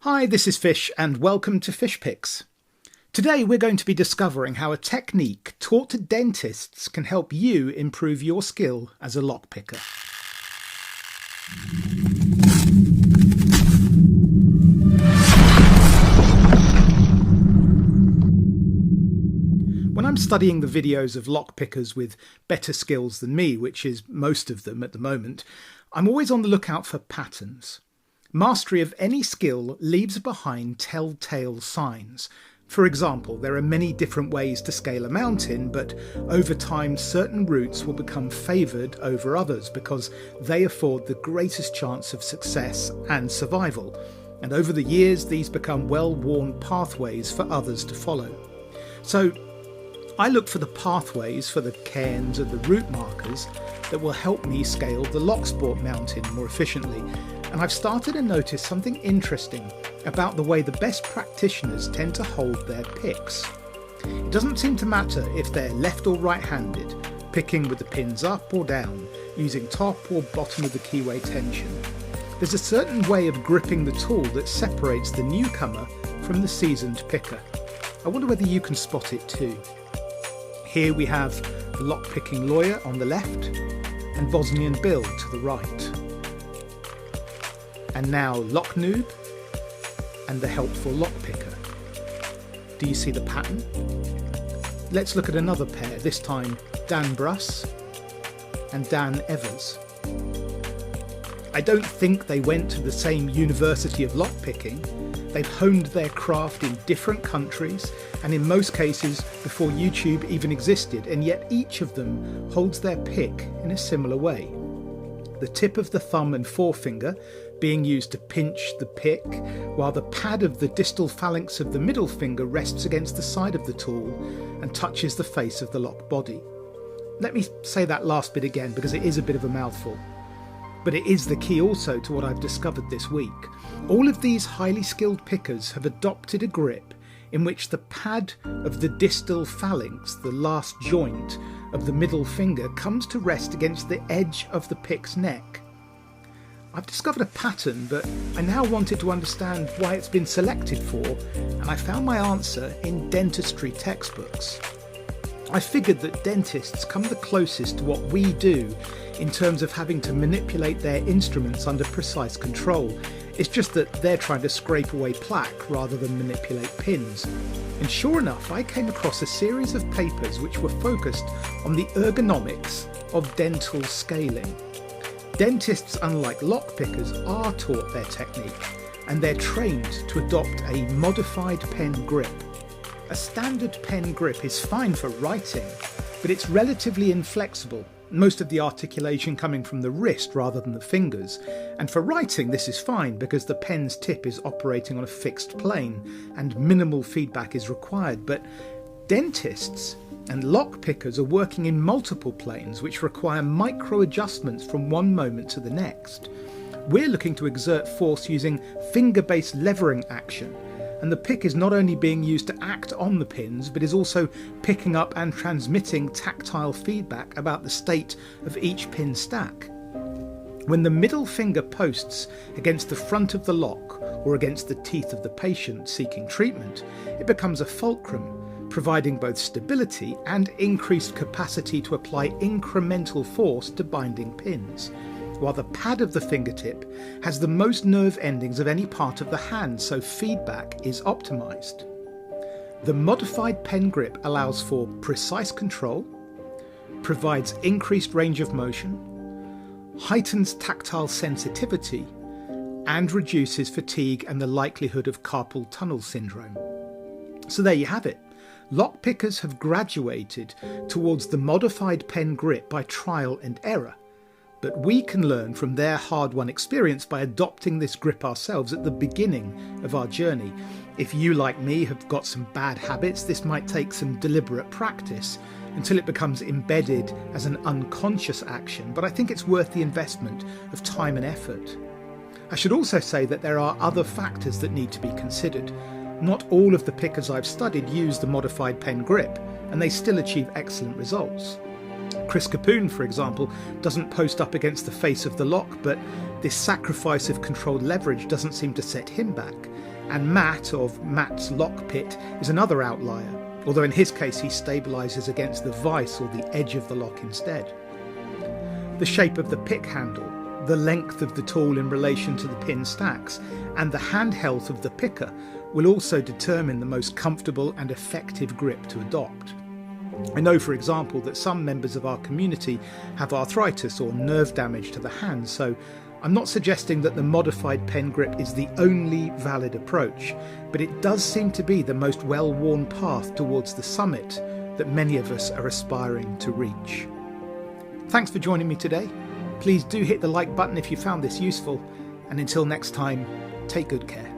Hi, this is Fish and welcome to Fish Picks. Today we're going to be discovering how a technique taught to dentists can help you improve your skill as a lockpicker. When I'm studying the videos of lockpickers with better skills than me, which is most of them at the moment, I'm always on the lookout for patterns. Mastery of any skill leaves behind telltale signs. For example, there are many different ways to scale a mountain, but over time certain routes will become favoured over others because they afford the greatest chance of success and survival. And over the years these become well-worn pathways for others to follow. So I look for the pathways, for the cairns and the route markers that will help me scale the locksport mountain more efficiently. And I've started to notice something interesting about the way the best practitioners tend to hold their picks. It doesn't seem to matter if they're left or right-handed, picking with the pins up or down, using top or bottom of the keyway tension. There's a certain way of gripping the tool that separates the newcomer from the seasoned picker. I wonder whether you can spot it too. Here we have the lockpicking lawyer on the left and Bosnian Bill to the right. And now lock noob and the helpful lockpicker. Do you see the pattern? Let's look at another pair, this time Dan Bruss and Dan Evers. I don't think they went to the same university of lockpicking. They've honed their craft in different countries and in most cases before YouTube even existed, and yet each of them holds their pick in a similar way. The tip of the thumb and forefinger being used to pinch the pick, while the pad of the distal phalanx of the middle finger rests against the side of the tool and touches the face of the lock body. Let me say that last bit again because it is a bit of a mouthful. But it is the key also to what I've discovered this week. All of these highly skilled pickers have adopted a grip in which the pad of the distal phalanx, the last joint of the middle finger, comes to rest against the edge of the pick's neck. I've discovered a pattern, but I now wanted to understand why it's been selected for, and I found my answer in dentistry textbooks. I figured that dentists come the closest to what we do in terms of having to manipulate their instruments under precise control. It's just that they're trying to scrape away plaque rather than manipulate pins. And sure enough, I came across a series of papers which were focused on the ergonomics of dental scaling. Dentists, unlike lockpickers, are taught their technique, and they're trained to adopt a modified pen grip. A standard pen grip is fine for writing, but it's relatively inflexible, most of the articulation coming from the wrist rather than the fingers. And for writing this is fine because the pen's tip is operating on a fixed plane and minimal feedback is required. But dentists and lockpickers are working in multiple planes which require micro adjustments from one moment to the next. We're looking to exert force using finger-based levering action, and the pick is not only being used to act on the pins, but is also picking up and transmitting tactile feedback about the state of each pin stack. When the middle finger posts against the front of the lock or against the teeth of the patient seeking treatment, it becomes a fulcrum, providing both stability and increased capacity to apply incremental force to binding pins, while the pad of the fingertip has the most nerve endings of any part of the hand, so feedback is optimized. The modified pen grip allows for precise control, provides increased range of motion, heightens tactile sensitivity, and reduces fatigue and the likelihood of carpal tunnel syndrome. So there you have it. Lockpickers have graduated towards the modified pen grip by trial and error. But we can learn from their hard-won experience by adopting this grip ourselves at the beginning of our journey. If you, like me, have got some bad habits, this might take some deliberate practice until it becomes embedded as an unconscious action, but I think it's worth the investment of time and effort. I should also say that there are other factors that need to be considered. Not all of the pickers I've studied use the modified pen grip, and they still achieve excellent results. Chris Capoon, for example, doesn't post up against the face of the lock, but this sacrifice of controlled leverage doesn't seem to set him back. And Matt, of Matt's Lock Pit, is another outlier, although in his case he stabilises against the vice or the edge of the lock instead. The shape of the pick handle, the length of the tool in relation to the pin stacks, and the hand health of the picker will also determine the most comfortable and effective grip to adopt. I know, for example, that some members of our community have arthritis or nerve damage to the hand, so I'm not suggesting that the modified pen grip is the only valid approach, but it does seem to be the most well-worn path towards the summit that many of us are aspiring to reach. Thanks for joining me today. Please do hit the like button if you found this useful, and until next time, take good care.